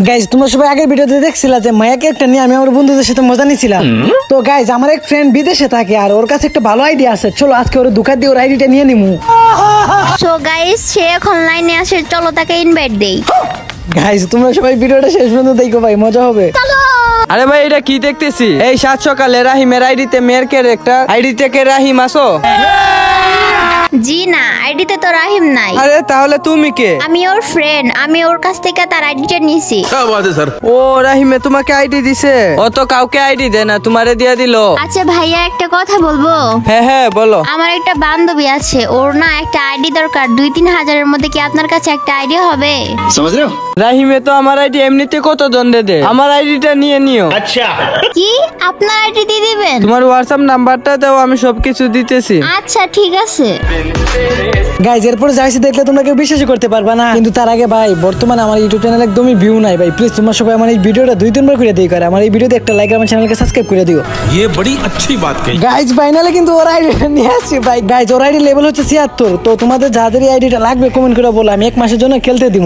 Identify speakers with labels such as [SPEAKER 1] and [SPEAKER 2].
[SPEAKER 1] Guys তোমরা সবাই আগের ভিডিওতে দেখছিলা যে মায়াকে একটা নিয়ে আমি আমার বন্ধুদের সাথে মজা নিছিলাম। তো গাইজ আমার এক ফ্রেন্ড বিদেশে থাকে আর ওর কাছে একটা ভালো আইডিয়া আছে, চলো আজকে ওর দুঃখা দিয়ে ওর আইডিটা নিয়ে নিমু।
[SPEAKER 2] সো গাইস সে এখন লাইনে আসে, চলো তাকে ইনভাইট দেই।
[SPEAKER 1] গাইজ তোমরা সবাই ভিডিওটা শেষ পর্যন্ত দেখো ভাই, মজা হবে।
[SPEAKER 3] আরে ভাই এটা কি দেখতেছি? এই সাত সকালে রাহিমের আইডিতে মেয়ের ক্যারেক্টার, আইডি থেকে রাহিম আসো?
[SPEAKER 2] জি না, আইডিতে তো রাহিম নাই।
[SPEAKER 3] আরে তাহলে তুমি কে?
[SPEAKER 2] আমি ওর ফ্রেন্ড, আমি ওর কাছ থেকে তার আইডিটা নিয়েছি।
[SPEAKER 3] ও রাহিমে তোমাকে আইডি দিছে? ও তো কাউকে আইডি দেয় না, তোমারে দিয়ে দিল।
[SPEAKER 2] আচ্ছা ভাইয়া একটা কথা বলবো?
[SPEAKER 3] হ্যাঁ হ্যাঁ বলো।
[SPEAKER 2] আমার একটা বান্ধবী আছে, ওর না একটা আইডি দরকার, 2-3 হাজারের মধ্যে কি আপনার কাছে একটা আইডি হবে?
[SPEAKER 3] রাহিমে তো আমার আইডি এমনিতে কত দণ্ডে দেয়, আমার আইডিটা নিয়ে নিও।
[SPEAKER 2] কি আপনার আইডি দিয়ে দিবেন?
[SPEAKER 3] তোমার হোয়াটসঅ্যাপ নাম্বারটা দাও, আমি সবকিছু দিতেছি।
[SPEAKER 2] আচ্ছা ঠিক আছে।
[SPEAKER 1] গাইজ এরপরে যাইছি দেখলে তোমরা কেউ বিশ্বাসই করতে পারবা না, কিন্তু তার আগে ভাই বর্তমানে আমার ইউটিউব চ্যানেল একদমই ভিউ নাই ভাই, প্লিজ তোমরা সবাই আমার এই ভিডিওটা 2-3 বার করে দিই, করে আমার এই ভিডিওতে একটা লাইক, আমার চ্যানেলকে সাবস্ক্রাইব করে দিও।
[SPEAKER 4] ये बड़ी अच्छी बात कही।
[SPEAKER 1] গাইজ ফাইনালি কিন্তু ওর আইডিটা নিয়ে আসছি ভাই। গাইজ ওর আইডি লেভেল হচ্ছে 76। তো তোমাদের যাদের আইডিটা লাগবে কমেন্ট করে বলো, আমি 1 মাসের জন্য খেলতে দিব।